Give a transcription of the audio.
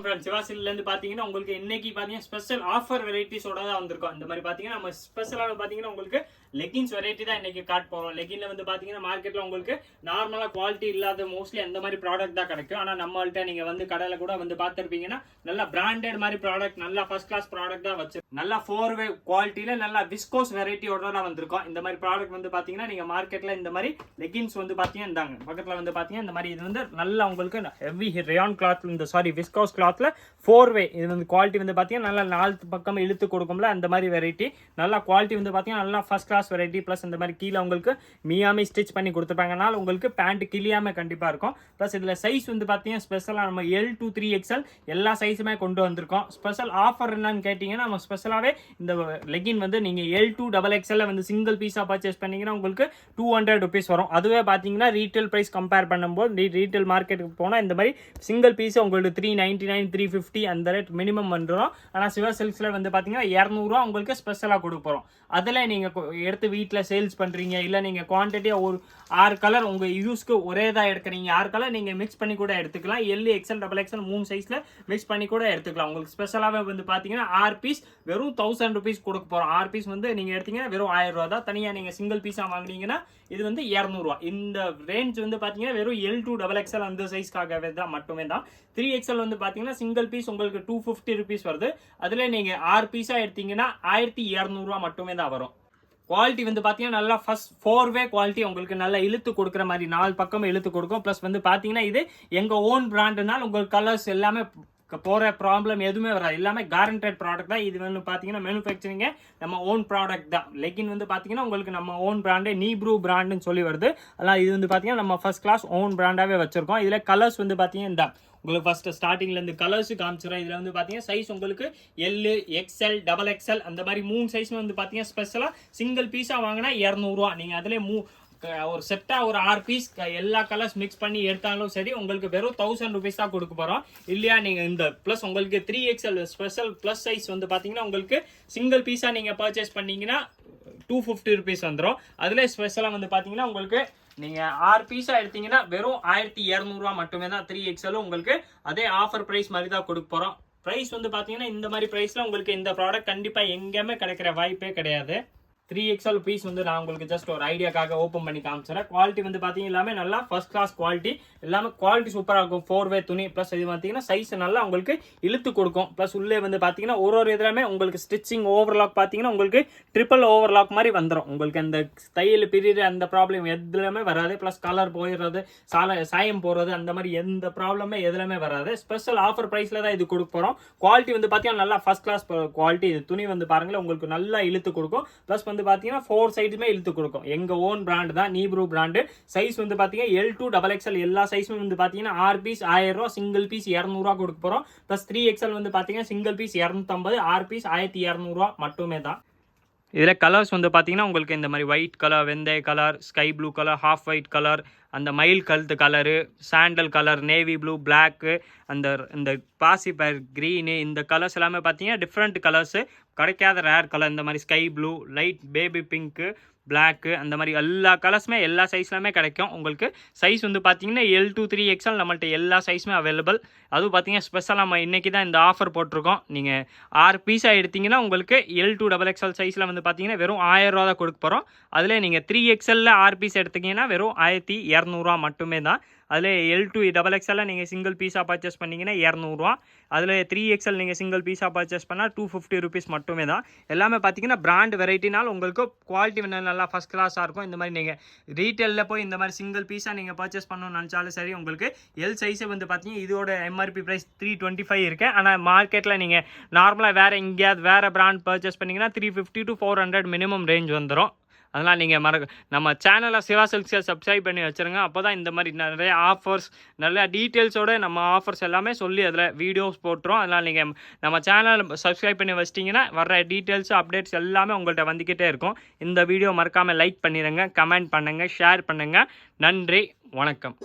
Friends, சிவாசிலிருந்து பார்த்தீங்கன்னா உங்களுக்கு இன்னைக்கு பார்த்தீங்கன்னா ஸ்பெஷல் ஆஃபர் வெரைட்டிஸோட தான் வந்திருக்கோம். இந்த மாதிரி பார்த்தீங்கன்னா நம்ம ஸ்பெஷலாக பார்த்தீங்கன்னா உங்களுக்கு லெகின்ஸ் வெரைட்டி தான் இன்னைக்கு காட்ட போகிறோம். லெகின்ல வந்து பார்த்தீங்கன்னா மார்க்கெட்டில் உங்களுக்கு நார்மலாக குவாலிட்டி இல்லாத மோஸ்ட்லி அந்த மாதிரி ப்ராடக்ட் தான் கிடைக்கும். ஆனால் நம்மள்கிட்ட நீங்கள் வந்து கடையில் கூட வந்து பார்த்துருப்பீங்கன்னா நல்லா பிராண்டட் மாதிரி ப்ராடக்ட், நல்லா ஃபர்ஸ்ட் கிளாஸ் ப்ராடக்ட் தான் வச்சு நல்லா 4-வே குவாலிட்டியில் நல்லா விஸ்கோஸ் வெரைட்டியோட தான் வந்திருக்கோம். இந்த மாதிரி ப்ராடக்ட் வந்து பார்த்தீங்கன்னா நீங்கள் மார்க்கெட்டில் இந்த மாதிரி லெகின்ஸ் வந்து பார்த்தீங்கன்னா இந்தாங்க பக்கத்தில் வந்து பார்த்தீங்கன்னா இந்த மாதிரி இது வந்து நல்லா உங்களுக்கு ஹெவி ரேயான் கிளாத், இந்த விஸ்கோஸ் கிளாத்ல 4-வே இது வந்து குவாலிட்டி வந்து பார்த்தீங்கன்னா நல்லா 4 பக்கம் இழுத்து கொடுக்கும்ல அந்த மாதிரி வெரைட்டி. நல்லா குவாலிட்டி வந்து பார்த்தீங்கன்னா நல்லா ஃபர்ஸ்ட் கிளாஸ் வெரைட்டி. ப்ளஸ் இந்த மாதிரி கீழே உங்களுக்கு மியாமி ஸ்டிச் பண்ணி கொடுத்துருப்பாங்கனால உங்களுக்கு பேண்ட் கிளியாம கண்டிப்பாக இருக்கும். ப்ளஸ் இதில் சைஸ் வந்து பார்த்தீங்கன்னா ஸ்பெஷலாக நம்ம L to 3XL எல்லா சைஸுமே கொண்டு வந்திருக்கோம். ஸ்பெஷல் ஆஃபர் என்னன்னு கேட்டிங்கன்னா நம்ம ஸ்பெஷலாகவே இந்த லெகின் வந்து நீங்கள் L to XXL வந்து சிங்கிள் பீஸாக பர்ச்சேஸ் பண்ணிங்கன்னா உங்களுக்கு 200 rupees வரும். அதுவே பார்த்தீங்கன்னா ரீட்டைல் ப்ரைஸ் கம்பேர் பண்ணும்போது ரீட்டைல் மார்க்கெட்டுக்கு போனால் இந்த மாதிரி சிங்கிள் பீஸ் உங்களுக்கு 399 350 அந்த ரேட் மினிமம் வந்துடும். ஆனால் சிவா சில்க்ஸில் வந்து பார்த்தீங்கன்னா 200 உங்களுக்கு ஸ்பெஷலாக கொடுக்க போகிறோம். அதில் நீங்கள் எடுத்து வீட்டில் சேல்ஸ் பண்ணுறீங்க, இல்லை நீங்கள் குவான்டிட்டியாக ஒரு 6 கலர் உங்கள் யூஸ்க்கு ஒரே தான் எடுக்கிறீங்க, 6 கலர் நீங்கள் மிக்ஸ் பண்ணி கூட எடுத்துக்கலாம். L XL XXL 3 சைஸில் மிக்ஸ் பண்ணி கூட எடுத்துக்கலாம். உங்களுக்கு ஸ்பெஷலாகவே வந்து பார்த்தீங்கன்னா 6 பீஸ் வெறும் 1000 rupees கொடுக்க போகிறோம். 6 பீஸ் வந்து நீங்கள் எடுத்தீங்கன்னா வெறும் 1000 ரூபா தான். தனியாக நீங்கள் சிங்கிள் பீஸாக வாங்கினீங்கன்னா இது வந்து 200 ரூபா. இந்த ரேஞ்ச் வந்து பார்த்தீங்கன்னா வெறும் L to XXL அந்த சைஸ்க்காகவே தான் மட்டுமே தான். 3XL வந்து பார்த்தீங்கன்னா சிங்கிள் பீஸ் உங்களுக்கு 250 rupees வருது. அதில் நீங்கள் 6 பீஸாக எடுத்தீங்கன்னா 1200 ரூபா மட்டுமே தான் வரும். குவாலிட்டி வந்து பார்த்தீங்கன்னா நல்லா ஃபர்ஸ்ட் 4-வே குவாலிட்டி உங்களுக்கு நல்லா இழுத்து கொடுக்குற மாதிரி 4 பக்கம் இழுத்து கொடுக்கும். ப்ளஸ் வந்து பார்த்தீங்கன்னா இது எங்கள் ஓன் பிராண்டுனால உங்களுக்கு கலர்ஸ் எல்லாமே போகிற ப்ராப்ளம் எதுவுமே வராது. எல்லாமே கேரண்டட் ப்ராடக்ட் தான். இது வந்து பார்த்தீங்கன்னா மேனுஃபேக்சரிங்கே நம்ம ஓன் ப்ராடக்ட் தான். லெகின் வந்து பார்த்தீங்கன்னா உங்களுக்கு நம்ம ஓன் பிராண்டு நீப்ரூ பிராண்டுன்னு சொல்லி வருது. அதனால் இது வந்து பார்த்தீங்கன்னா நம்ம ஃபர்ஸ்ட் கிளாஸ் ஓன் பிராண்டாகவே வச்சுருக்கோம். இதில் கலர்ஸ் வந்து பார்த்தீங்கன்னா இந்த உங்களுக்கு ஃபர்ஸ்ட் ஸ்டார்டிங்லேருந்து கலர்ஸ் காமிச்சிடும். இதில் வந்து பார்த்தீங்கன்னா சைஸ் உங்களுக்கு L XL XXL அந்த மாதிரி 3 சைஸ் வந்து பார்த்தீங்கன்னா ஸ்பெஷலாக சிங்கிள் பீஸாக வாங்கினா 200 ரூபா. நீங்கள் அதிலே ஒரு செட்டாக ஒரு 6 பீஸ் எல்லா கலர்ஸ் மிக்ஸ் பண்ணி எடுத்தாலும் சரி உங்களுக்கு வெறும் 1000 rupees தான் கொடுக்க போகிறோம். இல்லையா நீங்கள் இந்த ப்ளஸ் உங்களுக்கு 3XL ஸ்பெஷல் ப்ளஸ் சைஸ் வந்து பார்த்தீங்கன்னா உங்களுக்கு சிங்கிள் பீஸாக நீங்கள் பர்ச்சேஸ் பண்ணிங்கன்னா 250 rupees வந்துடும். அதில் ஸ்பெஷலாக வந்து பார்த்தீங்கன்னா உங்களுக்கு நீங்கள் 6 பீஸாக எடுத்தீங்கன்னா வெறும் 1200 ரூபா மட்டுமே தான். 3XL உங்களுக்கு அதே ஆஃபர் ப்ரைஸ் மாதிரி தான் கொடுக்க போகிறோம். ப்ரைஸ் வந்து பார்த்தீங்கன்னா இந்த மாதிரி ப்ரைஸில் உங்களுக்கு இந்த ப்ராடக்ட் கண்டிப்பாக எங்கேயுமே கிடைக்கிற வாய்ப்பே கிடையாது. 3XL பீஸ் வந்து நான் உங்களுக்கு ஜஸ்ட் ஒரு ஐடியாக்காக ஓப்பன் பண்ணி காமிச்சிடறேன். குவாலிட்டி வந்து பார்த்தீங்கன்னா எல்லாமே நல்லா ஃபர்ஸ்ட் கிளாஸ் குவாலிட்டி, எல்லாமே குவாலிட்டி சூப்பராக இருக்கும். 4-வே துணி ப்ளஸ் இது பார்த்தீங்கன்னா சைஸ் நல்லா உங்களுக்கு இழுத்து கொடுக்கும். ப்ளஸ் உள்ளே வந்து பார்த்தீங்கன்னா ஒரு இதுலாமே உங்களுக்கு ஸ்டிச்சிங் ஓவர்லாக் பார்த்தீங்கன்னா உங்களுக்கு ட்ரிபிள் ஓவர்லாக் மாதிரி வந்துடும். உங்களுக்கு அந்த தையல் பிரிவு அந்த ப்ராப்ளம் எதுலையுமே வராது. ப்ளஸ் கலர் போயிடுறது, சாயம் போடுறது அந்த மாதிரி எந்த ப்ராப்ளமே எதுலையுமே வராது. ஸ்பெஷல் ஆஃபர் ப்ரைஸில் தான் இது கொடுக்க போகிறோம். குவாலிட்டி வந்து பார்த்தீங்கன்னா நல்லா ஃபர்ஸ்ட் கிளாஸ் குவாலிட்டி. இது துணி வந்து பாருங்களேன் உங்களுக்கு நல்லா இழுத்து கொடுக்கும். ப்ளஸ் வந்து பார்த்தீங்கன்னா 4 சைடுமே இழுத்து கொடுக்கும். எங்க ஓன் பிராண்ட் தான் நீப்ரூ பிராண்டு. சைஸ் வந்து பார்த்தீங்கன்னா L to XXL எல்லா சைஸுமே வந்து பார்த்தீங்கன்னா 6 பீஸ் 1000 ரூபா, சிங்கிள் பீஸ் 200 ரூபா கொடுக்க போகிறோம். ப்ளஸ் 3XL வந்து பார்த்தீங்கன்னா சிங்கிள் பீஸ் 250, 6 பீஸ் 1200 ரூபா மட்டுமே தான். இதில் கலர்ஸ் வந்து பார்த்தீங்கன்னா உங்களுக்கு இந்த மாதிரி ஒயிட் கலர், வெந்தய colour, sky blue colour, half white colour, அந்த மயில் கழுத்து colour, sandal colour, navy blue, black, இந்த பாசிபர் க்ரீனு, இந்த கலர்ஸ் எல்லாமே பார்த்தீங்கன்னா டிஃப்ரெண்ட் கலர்ஸு, கிடைக்காத ரேர் கலர். இந்த மாதிரி sky blue, light baby pink, black அந்த மாதிரி எல்லா கலர்ஸுமே எல்லா சைஸ்லாமே கிடைக்கும். உங்களுக்கு சைஸ் வந்து பார்த்தீங்கன்னா L to 3XL நம்மள்ட்ட எல்லா சைஸுமே அவைலபிள். அதுவும் பார்த்தீங்கன்னா ஸ்பெஷலாக நம்ம இன்றைக்கி தான் இந்த ஆஃபர் போட்டிருக்கோம். நீங்கள் 6 பீஸாக எடுத்தீங்கன்னா உங்களுக்கு L to XXL சைஸில் வந்து பார்த்தீங்கன்னா வெறும் 1000 ரூபா தான் கொடுக்க போகிறோம். அதில் நீங்கள் 3XL 6 பீஸ் எடுத்தீங்கன்னா வெறும் 1200 ரூபா மட்டுமே தான். அதில் L to XXL நீங்கள் சிங்கிள் பீஸாக பர்ச்சேஸ் பண்ணிங்கன்னா 200 ரூபா. அதில் 3XL நீங்கள் சிங்கிள் பீஸாக பர்ச்சேஸ் பண்ணால் 250 rupees மட்டுமே தான். எல்லாமே பார்த்தீங்கன்னா பிராண்ட் வெரைட்டினால் உங்களுக்கு குவாலிட்டி நல்லா ஃபஸ்ட் கிளாஸாக இருக்கும். இந்த மாதிரி நீங்கள் ரீட்டெயிலில் போய் இந்த மாதிரி சிங்கிள் பீஸாக நீங்கள் பர்ச்சேஸ் பண்ணணும்னு நினச்சாலும் சரி உங்களுக்கு எல் சைஸை வந்து பார்த்தீங்கன்னா இதோட MRP ப்ரைஸ் 325 இருக்குது. ஆனால் மார்க்கெட்டில் நீங்கள் நார்மலாக வேறு எங்கேயாவது வேறு பிராண்ட் பர்ச்சேஸ் பண்ணிங்கன்னா 350 to 400 மினிமம் ரேஞ்ச் வந்துடும். அதனால் நீங்கள் நம்ம சேனலை சிவா சில்க்ஸை சப்ஸ்கிரைப் பண்ணி வச்சுருங்க. அப்போ தான் இந்த மாதிரி நிறைய ஆஃபர்ஸ், நிறையா டீட்டெயில்ஸோடு நம்ம ஆஃபர்ஸ் எல்லாமே சொல்லி அதில் வீடியோஸ் போட்டுரும். அதனால் நீங்கள் நம்ம சேனலை சப்ஸ்கிரைப் பண்ணி வச்சிட்டிங்கன்னா வர்ற டீட்டெயில்ஸ் அப்டேட்ஸ் எல்லாமே உங்கள்கிட்ட வந்துக்கிட்டே இருக்கும். இந்த வீடியோ மறக்காமல் லைக் பண்ணிடுங்க, கமெண்ட் பண்ணுங்கள், ஷேர் பண்ணுங்கள். நன்றி, வணக்கம்.